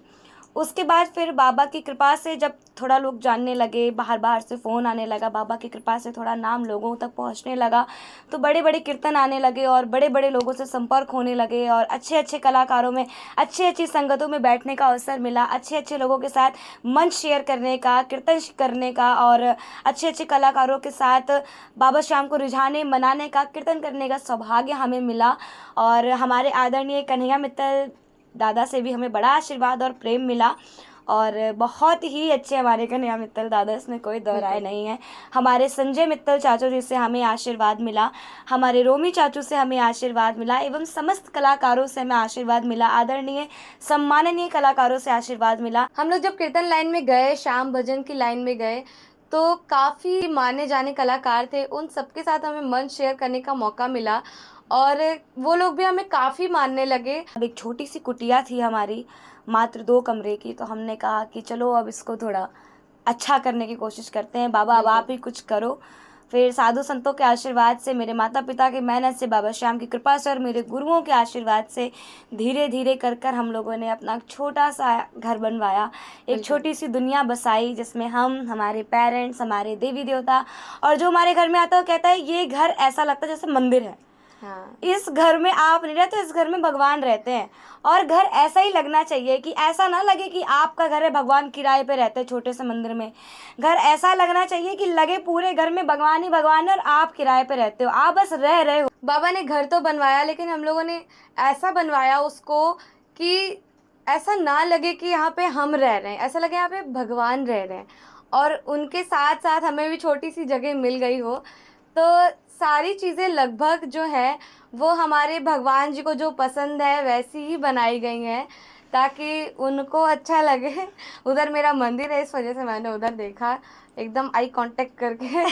उसके बाद फिर बाबा की कृपा से जब थोड़ा लोग जानने लगे, बाहर बाहर से फ़ोन आने लगा, बाबा की कृपा से थोड़ा नाम लोगों तक पहुंचने लगा, तो बड़े बड़े कीर्तन आने लगे और बड़े बड़े लोगों से संपर्क होने लगे और अच्छे अच्छे कलाकारों में, अच्छी अच्छी संगतों में बैठने का अवसर मिला, अच्छे अच्छे लोगों के साथ मंच शेयर करने का, कीर्तन करने का और अच्छे अच्छे कलाकारों के साथ बाबा श्याम को रिझाने, मनाने का, कीर्तन करने का सौभाग्य हमें मिला। और हमारे आदरणीय कन्हैया मित्तल दादा से भी हमें बड़ा आशीर्वाद और प्रेम मिला और बहुत ही अच्छे हमारे कन्हैया मित्तल दादा, इसमें कोई दो राय नहीं है। हमारे संजय मित्तल चाचू जी से हमें आशीर्वाद मिला, हमारे रोमी चाचू से हमें आशीर्वाद मिला एवं समस्त कलाकारों से हमें आशीर्वाद मिला, आदरणीय सम्माननीय कलाकारों से आशीर्वाद मिला। हम लोग जब कीर्तन लाइन में गए, श्याम भजन की लाइन में गए, तो काफ़ी माने जाने कलाकार थे, उन सबके साथ हमें मंच शेयर करने का मौका मिला और वो लोग भी हमें काफ़ी मानने लगे। अब एक छोटी सी कुटिया थी हमारी, मात्र 2 कमरे की, तो हमने कहा कि चलो अब इसको थोड़ा अच्छा करने की कोशिश करते हैं, बाबा अब आप ही कुछ करो। फिर साधु संतों के आशीर्वाद से, मेरे माता पिता की मेहनत से, बाबा श्याम की कृपा से और मेरे गुरुओं के आशीर्वाद से धीरे धीरे कर कर हम लोगों ने अपना छोटा सा घर बनवाया, एक छोटी सी दुनिया बसाई, जिसमें हम, हमारे पेरेंट्स, हमारे देवी देवता, और जो हमारे घर में आता है वो कहता है ये घर ऐसा लगता है जैसे मंदिर है। हाँ, इस घर में आप नहीं रहते, इस घर में भगवान रहते हैं। और घर ऐसा ही लगना चाहिए कि ऐसा ना लगे कि आपका घर है, भगवान किराए पे रहते हैं छोटे से मंदिर में। घर ऐसा लगना चाहिए कि लगे पूरे घर में भगवान ही भगवान है और आप किराए पे रहते हो, आप बस रह रहे हो। बाबा ने घर तो बनवाया, लेकिन हम लोगों ने ऐसा बनवाया उसको कि ऐसा ना लगे कि यहाँ पे हम रह रहे हैं, ऐसा लगे यहाँ पे भगवान रह रहे हैं। और उनके साथ साथ हमें भी छोटी सी जगह मिल गई हो, तो सारी चीज़ें लगभग जो है वो हमारे भगवान जी को जो पसंद है वैसी ही बनाई गई हैं, ताकि उनको अच्छा लगे। उधर मेरा मंदिर है, इस वजह से मैंने उधर देखा एकदम आई कांटेक्ट करके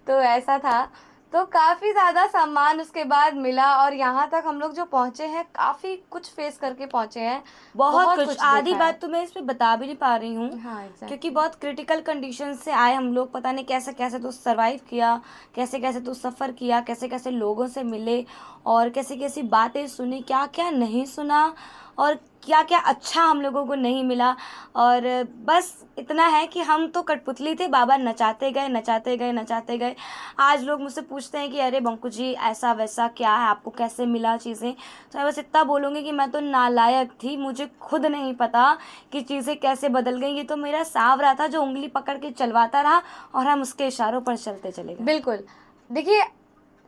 तो ऐसा था। तो काफ़ी ज़्यादा सम्मान उसके बाद मिला और यहाँ तक हम लोग जो पहुँचे हैं, काफ़ी कुछ फेस करके पहुँचे हैं। बहुत कुछ, आधी देखा है। बात तो मैं इस पे बता भी नहीं पा रही हूँ, हाँ, एग्जैक्टली। क्योंकि बहुत क्रिटिकल कंडीशन से आए हम लोग, पता नहीं कैसे कैसे तो सरवाइव किया, कैसे कैसे तो सफ़र किया, कैसे कैसे लोगों से मिले और कैसी कैसी बातें सुनी, क्या क्या नहीं सुना और क्या क्या अच्छा हम लोगों को नहीं मिला। और बस इतना है कि हम तो कठपुतली थे, बाबा नचाते गए नचाते गए नचाते गए। आज लोग मुझसे पूछते हैं कि अरे बंकू जी ऐसा वैसा क्या है, आपको कैसे मिला चीज़ें, तो मैं बस इतना बोलूँगी कि मैं तो नालायक थी, मुझे खुद नहीं पता कि चीज़ें कैसे बदल गई। ये तो मेरा सांवरा था जो उंगली पकड़ के चलवाता रहा और हम उसके इशारों पर चलते चले गए। बिल्कुल। देखिए,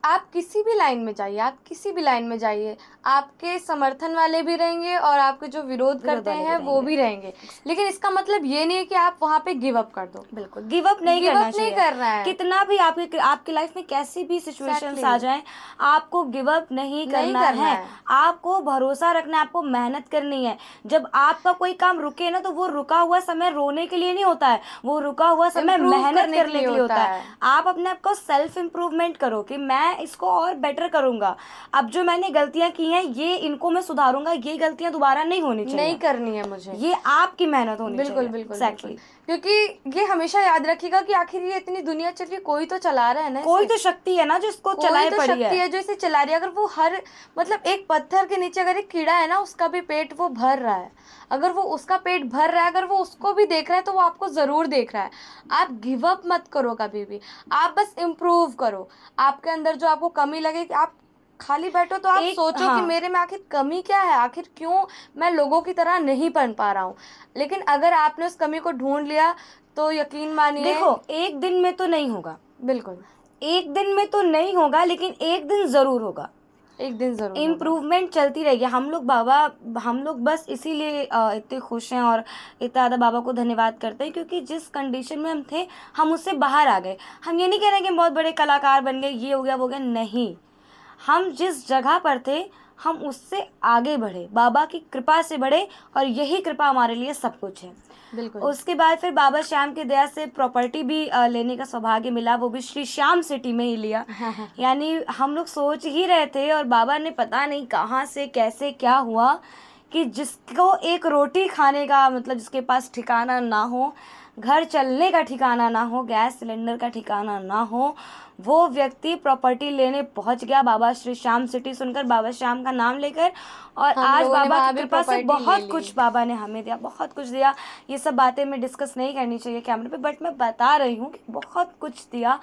आप किसी भी लाइन में जाइए, आप किसी भी लाइन में जाइए, आपके समर्थन वाले भी रहेंगे और आपके जो विरोध करते वाले भी हैं वो भी रहेंगे। लेकिन इसका मतलब ये नहीं है कि आप वहाँ पे गिव अप कर दो। बिल्कुल गिव अप नहीं गिव करना अप नहीं चाहिए। करना है। कितना भी आपकी लाइफ में कैसी भी सिचुएशंस Exactly. आ जाएं, आपको गिव अप नहीं करना है। आपको भरोसा रखना है, आपको मेहनत करनी है। जब आपका कोई काम रुके ना, तो वो रुका हुआ समय रोने के लिए नहीं होता है, वो रुका हुआ समय Improve मेहनत करने के लिए होता है। आप अपने आप को सेल्फ इम्प्रूवमेंट करो कि मैं इसको और बेटर करूंगा, अब जो मैंने गलतियां की हैं ये इनको मैं सुधारूंगा, ये गलतियां दोबारा नहीं होनी चाहिए, नहीं करनी है मुझे। ये आपकी मेहनत होनी बिल्कुल चाहिए। बिल्कुल Exactly. बिल्कुल। क्योंकि ये हमेशा याद रखिएगा कि आखिर ये इतनी दुनिया चल रही है, कोई तो चला रहा है ना, कोई इसे। तो शक्ति है ना जो इसको चलाए कोई तो पड़ी शक्ति है जो इसे चला रही है। अगर वो हर मतलब एक पत्थर के नीचे अगर एक कीड़ा है ना, उसका भी पेट वो भर रहा है, अगर वो उसका पेट भर रहा है, अगर वो उसको भी देख रहा है तो वो आपको ज़रूर देख रहा है। आप गिव अप मत करो कभी भी, आप बस इम्प्रूव करो। आपके अंदर जो आपको कमी लगे, आप खाली बैठो तो आप सोचो कि मेरे में आखिर कमी क्या है, आखिर क्यों मैं लोगों की तरह नहीं बन पा रहा हूँ। लेकिन अगर आपने उस कमी को ढूंढ लिया तो यकीन मानिए, देखो एक दिन में तो नहीं होगा, बिल्कुल एक दिन में तो नहीं होगा, लेकिन एक दिन ज़रूर होगा, एक दिन ज़रूर होगा। इम्प्रूवमेंट चलती रहेगी। हम लोग बस इसीलिए इतने खुश हैं और इतना ज़्यादा बाबा को धन्यवाद करते हैं, क्योंकि जिस कंडीशन में हम थे हम उससे बाहर आ गए। हम ये नहीं कह रहे कि हम बहुत बड़े कलाकार बन गए, ये हो गया वो हो गया, नहीं, हम जिस जगह पर थे हम उससे आगे बढ़े, बाबा की कृपा से बढ़े, और यही कृपा हमारे लिए सब कुछ है। बिल्कुल। उसके बाद फिर बाबा श्याम की दया से प्रॉपर्टी भी लेने का सौभाग्य मिला, वो भी श्री श्याम सिटी में ही लिया। यानी हम लोग सोच ही रहे थे और बाबा ने पता नहीं कहाँ से कैसे क्या हुआ कि जिसको एक रोटी खाने का मतलब जिसके पास ठिकाना ना हो, घर चलने का ठिकाना ना हो, गैस सिलेंडर का ठिकाना ना हो, वो व्यक्ति प्रॉपर्टी लेने पहुंच गया बाबा श्री श्याम सिटी सुनकर, बाबा श्याम का नाम लेकर। और हम आज लोगों ने बाबा वहाँ की भी कृपा से प्रॉपर्टी ले बहुत ली। कुछ बाबा ने हमें दिया, बहुत कुछ दिया। ये सब बातें मैं डिस्कस नहीं करनी चाहिए कैमरे पे, बट मैं बता रही हूँ कि बहुत कुछ दिया।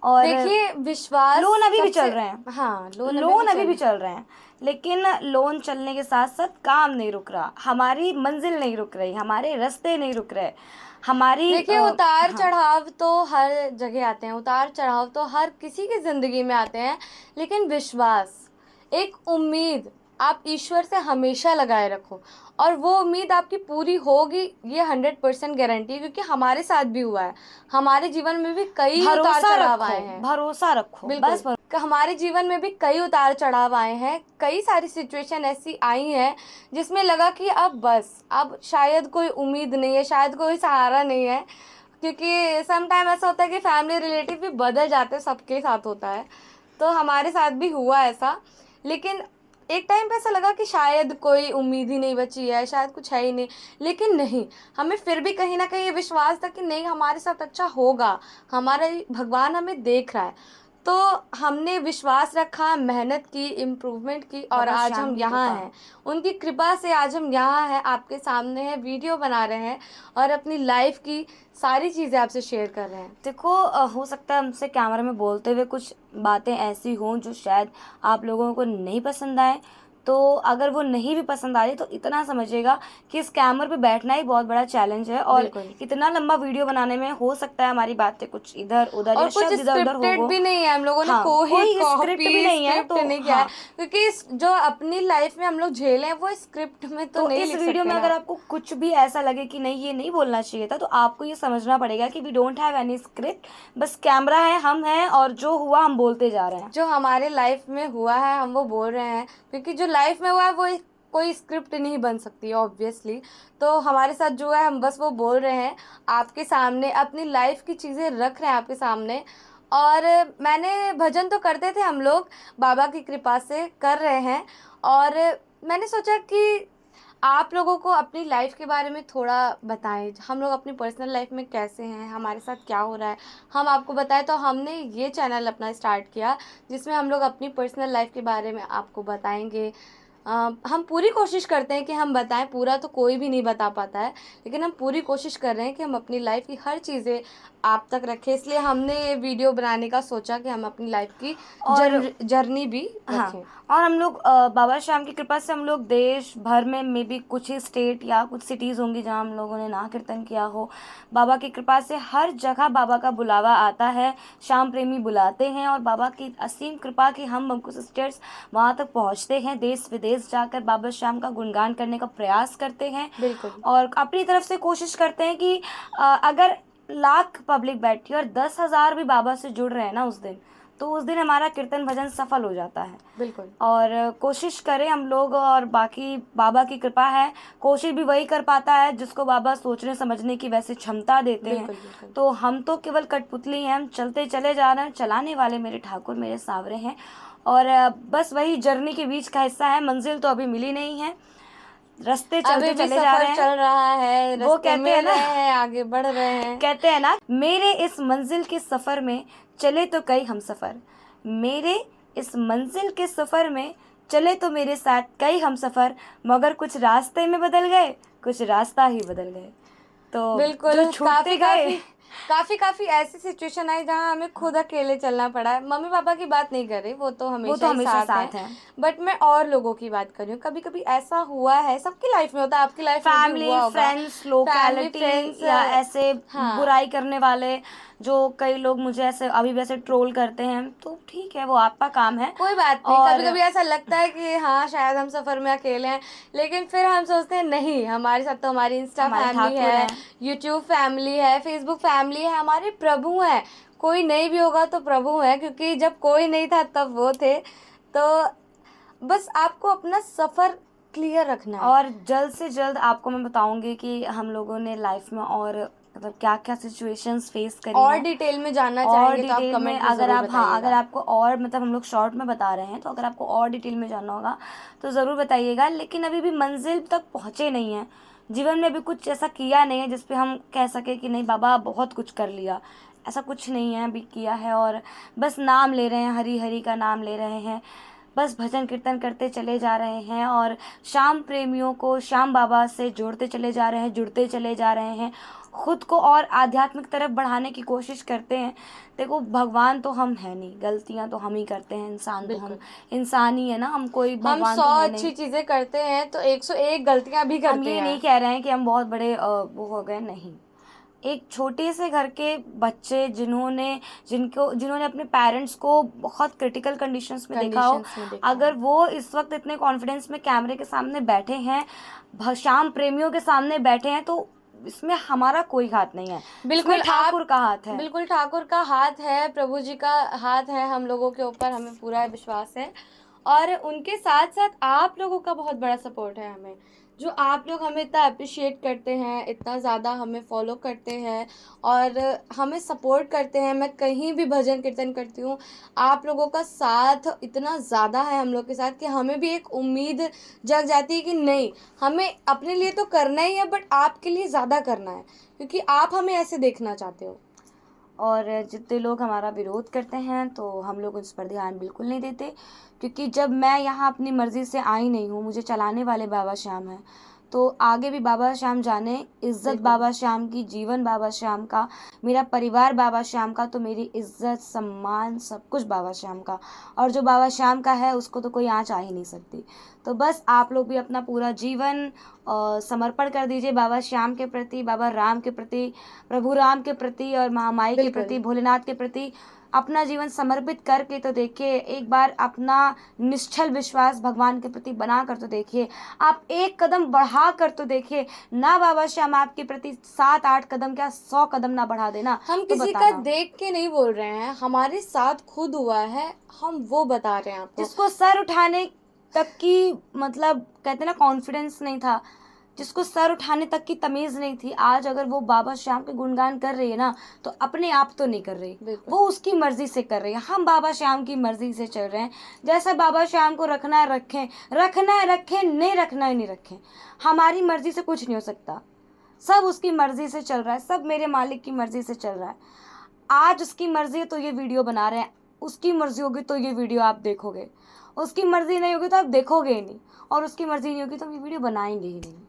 और देखिए, विश्वास लोन अभी भी सबसे- चल रहे हैं। हाँ, लोन अभी भी चल रहे हैं, लेकिन लोन चलने के साथ साथ काम नहीं रुक रहा, हमारी मंजिल नहीं रुक रही, हमारे रास्ते नहीं रुक रहे, हमारी देखिए, उतार हाँ, चढ़ाव तो हर जगह आते हैं, उतार चढ़ाव तो हर किसी की ज़िंदगी में आते हैं, लेकिन विश्वास, एक उम्मीद आप ईश्वर से हमेशा लगाए रखो, और वो उम्मीद आपकी पूरी होगी, ये 100% गारंटी है, क्योंकि हमारे साथ भी हुआ है। हमारे जीवन में भी कई उतार भरोसा चढ़ाव आए रखो, हैं। भरोसा रखो, बिल्कुल। बस हमारे जीवन में भी कई उतार चढ़ाव आए हैं, कई सारी सिचुएशन ऐसी आई हैं जिसमें लगा कि अब बस, अब शायद कोई उम्मीद नहीं है, शायद कोई सहारा नहीं है, क्योंकि सम टाइम ऐसा होता है कि फैमिली रिलेटिव भी बदल जाते हैं, सबके साथ होता है, तो हमारे साथ भी हुआ ऐसा। लेकिन एक टाइम पे ऐसा लगा कि शायद कोई उम्मीद ही नहीं बची है, शायद कुछ है ही नहीं, लेकिन नहीं, हमें फिर भी कहीं ना कहीं ये विश्वास था कि नहीं, हमारे साथ अच्छा होगा, हमारा भगवान हमें देख रहा है। तो हमने विश्वास रखा, मेहनत की, इम्प्रूवमेंट की, और बाबा आज श्याम हम की यहाँ कृपा। हैं। उनकी कृपा से आज हम यहाँ हैं, आपके सामने हैं, वीडियो बना रहे हैं और अपनी लाइफ की सारी चीज़ें आपसे शेयर कर रहे हैं। देखो हो सकता है हमसे कैमरे में बोलते हुए कुछ बातें ऐसी हों जो शायद आप लोगों को नहीं पसंद आए, तो अगर वो नहीं भी पसंद आ रही तो इतना समझिएगा कि इस कैमरे पे बैठना ही बहुत बड़ा चैलेंज है, और बिल्कुल। इतना लंबा वीडियो बनाने में हो सकता है हमारी बातें कुछ इधर उधर और या कुछ शब्द इधर उधर स्क्रिप्टेड हो। भी नहीं है, हम लोगों ने हाँ, कोई स्क्रिप्ट कॉपी भी नहीं है, स्क्रिप्ट तो नहीं किया है, हाँ, क्योंकि जो अपनी लाइफ में हम लोग झेले हैं वो स्क्रिप्ट में तो नहीं इस लिख वीडियो सकते में ना। अगर आपको कुछ भी ऐसा लगे कि नहीं ये नहीं बोलना चाहिए था, तो आपको ये समझना पड़ेगा कि we don't have any script, बस कैमरा है, हम हैं, और जो हुआ हम बोलते जा रहे हैं। जो हमारे लाइफ में हुआ है हम वो बोल रहे हैं, क्योंकि जो लाइफ में हुआ है वो कोई स्क्रिप्ट नहीं बन सकती ऑब्वियसली। तो हमारे साथ जो है हम बस वो बोल रहे हैं आपके सामने, अपनी लाइफ की चीज़ें रख रहे हैं आपके सामने। और मैंने भजन तो करते थे हम लोग, बाबा की कृपा से कर रहे हैं, और मैंने सोचा कि आप लोगों को अपनी लाइफ के बारे में थोड़ा बताएं, हम लोग अपनी पर्सनल लाइफ में कैसे हैं, हमारे साथ क्या हो रहा है, हम आपको बताएं। तो हमने ये चैनल अपना स्टार्ट किया जिसमें हम लोग अपनी पर्सनल लाइफ के बारे में आपको बताएंगे। हम पूरी कोशिश करते हैं कि हम बताएं, पूरा तो कोई भी नहीं बता पाता है, लेकिन हम पूरी कोशिश कर रहे हैं कि हम अपनी लाइफ की हर चीज़ें आप तक रखें। इसलिए हमने ये वीडियो बनाने का सोचा कि हम अपनी लाइफ की जर्नी भी हाँ, रखें। और हम लोग बाबा श्याम की कृपा से हम लोग देश भर में मे बी कुछ ही स्टेट या कुछ सिटीज़ होंगी जहाँ हम लोगों ने ना कीर्तन किया हो, बाबा की कृपा से हर जगह बाबा का बुलावा आता है, श्याम प्रेमी बुलाते हैं, और बाबा की असीम कृपा कि हम कुछ सिस्टर्स वहाँ तक पहुँचते हैं, देश विदेश जाकर बाबा श्याम का गुणगान करने का प्रयास करते हैं। बिल्कुल। और अपनी तरफ से कोशिश करते हैं कि अगर लाख पब्लिक बैठी और 10,000 भी बाबा से जुड़ रहे हैं ना उस दिन, तो उस दिन हमारा कीर्तन भजन सफल हो जाता है। बिल्कुल। और कोशिश करें हम लोग, और बाकी बाबा की कृपा है, कोशिश भी वही कर पाता है जिसको बाबा सोचने समझने की वैसे क्षमता देते हैं। बिल्कुल। तो हम तो केवल कठपुतली हैं, हम चलते चले जा रहे हैं, चलाने वाले मेरे ठाकुर मेरे सावरे हैं, और बस वही जर्नी के बीच का हिस्सा है, मंजिल तो अभी मिली नहीं है, रास्ते चलते चले जा रहे हैं, चल रहा है, वो कहते हैं ना, आगे बढ़ रहे हैं। कहते हैं ना, मेरे इस मंजिल के सफ़र में चले तो कई हम सफ़र, मेरे इस मंजिल के सफ़र में चले तो मेरे साथ कई हम सफ़र, मगर कुछ रास्ते में बदल गए, कुछ रास्ता ही बदल गए। तो बिल्कुल, जो छूटते गए, काफ़ी ऐसी सिचुएशन आई जहाँ हमें खुद अकेले चलना पड़ा है। मम्मी पापा की बात नहीं कर रही, वो तो हमेशा ही साथ है। बट मैं और लोगों की बात कर रही हूँ। कभी कभी ऐसा हुआ है, सबकी लाइफ में होता है, आपकी लाइफ में भी फैमिली हुआ होगा। फ्रेंड्स लोकैलिटी या ऐसे बुराई करने वाले, जो कई लोग मुझे ऐसे अभी वैसे ट्रोल करते हैं, तो ठीक है, वो आपका काम है, कोई बात नहीं। कभी कभी ऐसा लगता है कि हाँ शायद हम सफ़र में अकेले हैं, लेकिन फिर हम सोचते हैं नहीं, हमारे साथ तो हमारी इंस्टा फैमिली है, यूट्यूब फैमिली है, फेसबुक फैमिली है, हमारे प्रभु हैं। कोई नहीं भी होगा तो प्रभु है, क्योंकि जब कोई नहीं था तब वो थे। तो बस आपको अपना सफ़र क्लियर रखना है। और जल्द से जल्द आपको मैं बताऊंगी कि हम लोगों ने लाइफ में और मतलब क्या क्या सिचुएशंस फेस करी और हैं। डिटेल में जानना और चाहेंगे तो आप डिटेल में कमेंट में अगर ज़रूर आप अगर बताइएगा। आपको और मतलब हम लोग शॉर्ट में बता रहे हैं, तो अगर आपको और डिटेल में जानना होगा तो ज़रूर बताइएगा। लेकिन अभी भी मंजिल तक पहुँचे नहीं हैं, जीवन में भी कुछ ऐसा किया नहीं है जिस पे हम कह सके कि नहीं बाबा बहुत कुछ कर लिया। ऐसा कुछ नहीं है अभी किया है, और बस नाम ले रहे हैं, हरी हरी का नाम ले रहे हैं, बस भजन कीर्तन करते चले जा रहे हैं और श्याम प्रेमियों को श्याम बाबा से जोड़ते चले जा रहे हैं, जुड़ते चले जा रहे हैं, खुद को और आध्यात्मिक तरफ बढ़ाने की कोशिश करते हैं। देखो भगवान तो हम है नहीं, गलतियां तो हम ही करते हैं, इंसान तो हम इंसान ही है ना, हम कोई हम भगवान 100 तो है अच्छी नहीं। चीज़ें करते हैं तो 101 गलतियां भी हम करते ये हैं। नहीं कह रहे हैं कि हम बहुत बड़े वो हो गए, नहीं। एक छोटे से घर के बच्चे जिन्होंने अपने पेरेंट्स को बहुत क्रिटिकल कंडीशंस में देखा हो, कंडीशंस में देखा अगर वो इस वक्त इतने कॉन्फिडेंस में कैमरे के सामने बैठे हैं, श्याम प्रेमियों के सामने बैठे हैं, तो इसमें हमारा कोई हाथ नहीं है, बिल्कुल इसमें ठाकुर का हाथ है। बिल्कुल ठाकुर का हाथ है, प्रभु जी का हाथ है हम लोगों के ऊपर, हमें पूरा विश्वास है। और उनके साथ साथ आप लोगों का बहुत बड़ा सपोर्ट है हमें, जो आप लोग हमें इतना अप्रिशिएट करते हैं, इतना ज़्यादा हमें फॉलो करते हैं और हमें सपोर्ट करते हैं। मैं कहीं भी भजन कीर्तन करती हूँ, आप लोगों का साथ इतना ज़्यादा है हम लोग के साथ कि हमें भी एक उम्मीद जग जाती है कि नहीं, हमें अपने लिए तो करना ही है बट आपके लिए ज़्यादा करना है, क्योंकि आप हमें ऐसे देखना चाहते हो। और जितने लोग हमारा विरोध करते हैं तो हम लोग उस पर ध्यान बिल्कुल नहीं देते, क्योंकि जब मैं यहाँ अपनी मर्ज़ी से आई नहीं हूँ, मुझे चलाने वाले बाबा श्याम हैं, तो आगे भी बाबा श्याम जाने, इज़्ज़त बाबा श्याम की, जीवन बाबा श्याम का, मेरा परिवार बाबा श्याम का, तो मेरी इज़्ज़त सम्मान सब कुछ बाबा श्याम का, और जो बाबा श्याम का है उसको तो कोई आँच आ ही नहीं सकती। तो बस आप लोग भी अपना पूरा जीवन समर्पण कर दीजिए बाबा श्याम के प्रति, बाबा राम के प्रति, प्रभु राम के प्रति और महामाई के बिल्कुल। प्रति, भोलेनाथ के प्रति अपना जीवन समर्पित करके तो देखिए, एक बार अपना निश्चल विश्वास भगवान के प्रति बना कर तो देखिए, आप एक कदम बढ़ा कर तो देखिए ना, बाबा श्याम आपके प्रति 7-8 कदम क्या 100 कदम ना बढ़ा देना। हम तो किसी का बताना, देख के नहीं बोल रहे हैं, हमारे साथ खुद हुआ है, हम वो बता रहे हैं आपको। जिसको सर उठाने तक की मतलब कहते हैं ना कॉन्फिडेंस नहीं था, जिसको सर उठाने तक की तमीज़ नहीं थी, आज अगर वो बाबा श्याम के गुणगान कर रही है ना, तो अपने आप तो नहीं कर रही, बिल्कुल। वो उसकी मर्ज़ी से कर रही है। हम बाबा श्याम की मर्ज़ी से चल रहे हैं, जैसा बाबा श्याम को रखना है रखें, रखना है रखें, नहीं रखना है नहीं रखें। हमारी मर्ज़ी से कुछ नहीं हो सकता, सब उसकी मर्ज़ी से चल रहा है, सब मेरे मालिक की मर्ज़ी से चल रहा है। आज उसकी मर्ज़ी है तो ये वीडियो बना रहे हैं, उसकी मर्ज़ी होगी तो ये वीडियो आप देखोगे, उसकी मर्ज़ी नहीं होगी तो आप देखोगे ही नहीं, और उसकी मर्ज़ी नहीं होगी तो हम ये वीडियो बनाएंगे ही नहीं।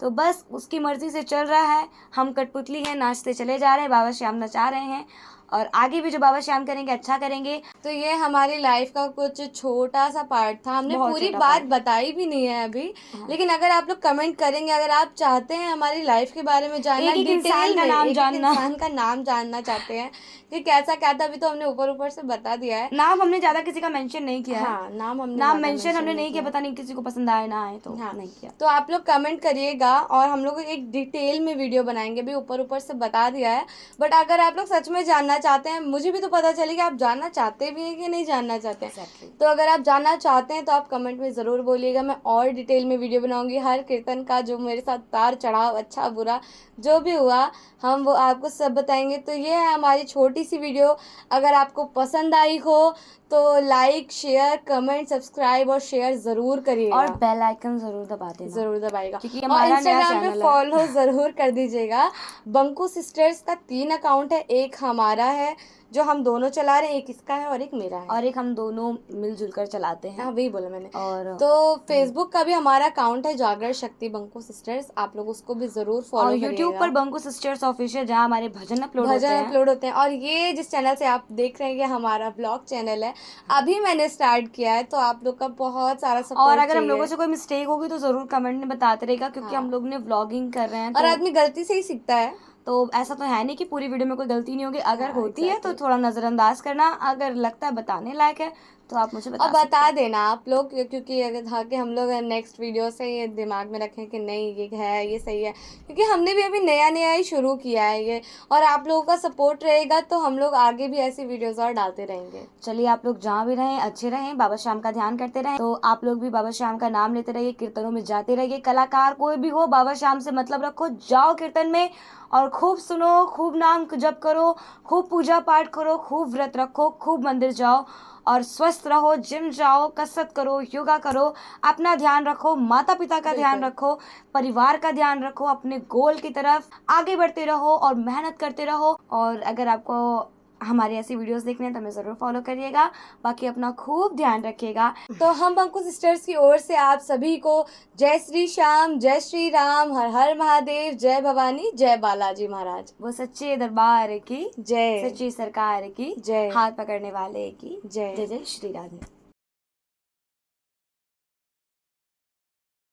तो बस उसकी मर्ज़ी से चल रहा है, हम कठपुतली हैं, नाचते चले जा रहे हैं, बाबा श्याम नचा रहे हैं, और आगे भी जो बाबा श्याम करेंगे अच्छा करेंगे। तो ये हमारी लाइफ का कुछ छोटा सा पार्ट था, हमने बहुत पूरी छोटा बात part। बताई भी नहीं है अभी। हाँ। लेकिन अगर आप लोग कमेंट करेंगे, अगर आप चाहते हैं हमारी लाइफ के बारे में जानना, एक-एक इंसान डिटेल का में नाम एक-एक जानना। इंसान का नाम जानना चाहते हैं कि कैसा क्या था, अभी तो हमने ऊपर ऊपर से बता दिया है। नाम हमने ज़्यादा किसी का मेंशन नहीं किया है, हाँ, नाम हमने नाम ज़्यादा मेंशन हमने नहीं किया, किया। पता नहीं किसी को पसंद आए ना आए, तो हाँ, नहीं किया। तो आप लोग कमेंट करिएगा और हम लोग एक डिटेल में वीडियो बनाएंगे, भी ऊपर ऊपर से बता दिया है। बट अगर आप लोग सच में जानना चाहते हैं, मुझे भी तो पता चले कि आप जानना चाहते भी हैं कि नहीं जानना चाहते हैं। Exactly। तो अगर आप जानना चाहते हैं तो आप कमेंट में ज़रूर बोलिएगा, मैं और डिटेल में वीडियो बनाऊंगी, हर कीर्तन का जो मेरे साथ उतार चढ़ाव, अच्छा बुरा जो भी हुआ, हम वो आपको सब बताएंगे। तो ये है हमारी छोटी सी वीडियो, अगर आपको पसंद आई हो तो लाइक, शेयर, कमेंट, सब्सक्राइब और शेयर ज़रूर करिएगा, और बेल आइकन ज़रूर दबा देना, ज़रूर दबाइएगा, क्योंकि और हमारा नया इंस्टाग्राम पे चैनल है। फॉलो ज़रूर कर दीजिएगा। बंकू सिस्टर्स का 3 अकाउंट है, एक हमारा है जो हम दोनों चला रहे हैं, एक इसका है और एक मेरा है, और एक हम दोनों मिलजुल कर चलाते हैं। हाँ वही बोला मैंने। और तो फेसबुक का भी हमारा अकाउंट है, जागरण शक्ति बंकू सिस्टर्स, आप लोग उसको भी ज़रूर फॉलो और करिएगा। यूट्यूब पर बंकू सिस्टर्स ऑफिशियल, जहाँ हमारे भजन अपलोड होते भजन हैं। अपलोड होते हैं। और ये जिस चैनल से आप देख रहे हैं, ये हमारा ब्लॉग चैनल है, अभी मैंने स्टार्ट किया है, तो आप लोग का बहुत सारा सपोर्ट और अगर हम चाहिए। लोगों से कोई मिस्टेक होगी तो ज़रूर कमेंट में बताते रहेगा, क्योंकि हाँ। हम लोग ने व्लॉगिंग कर रहे हैं, और तो आदमी गलती से ही सीखता है। तो ऐसा तो है नहीं कि पूरी वीडियो में कोई गलती नहीं होगी, अगर हाँ, होती है तो exactly। थोड़ा नज़रअंदाज करना, अगर लगता है बताने लायक है तो आप मुझे बता और सकते बता देना आप लोग, क्योंकि अगर था कि हम लोग नेक्स्ट वीडियो से ये दिमाग में रखें कि नहीं ये है, ये सही है, क्योंकि हमने भी अभी नया नया ही शुरू किया है ये, और आप लोगों का सपोर्ट रहेगा तो हम लोग आगे भी ऐसी वीडियोस और डालते रहेंगे। चलिए, आप लोग जहाँ भी रहें अच्छे रहें, बाबा श्याम का ध्यान करते रहें। तो आप लोग भी बाबा श्याम का नाम लेते रहिए, कीर्तनों में जाते रहिए। कलाकार कोई भी हो, बाबा श्याम से मतलब रखो, जाओ कीर्तन में और खूब सुनो, खूब नाम जप करो, खूब पूजा पाठ करो, खूब व्रत रखो, खूब मंदिर जाओ और स्वस्थ रहो, जिम जाओ, कसरत करो, योगा करो, अपना ध्यान रखो, माता पिता का ध्यान बिल्कुल। रखो, परिवार का ध्यान रखो, अपने गोल की तरफ आगे बढ़ते रहो और मेहनत करते रहो। और अगर आपको हमारी ऐसी वीडियोस देखने हैं तो हमें ज़रूर फॉलो करिएगा। बाकी अपना खूब ध्यान रखिएगा। तो हम बंकू सिस्टर्स की ओर से आप सभी को जय श्री श्याम, जय श्री राम, हर हर महादेव, जय भवानी, जय बालाजी महाराज, वो सच्चे दरबार की जय, सच्ची सरकार की जय, हाथ पकड़ने वाले की जय। जय जय श्री राधे।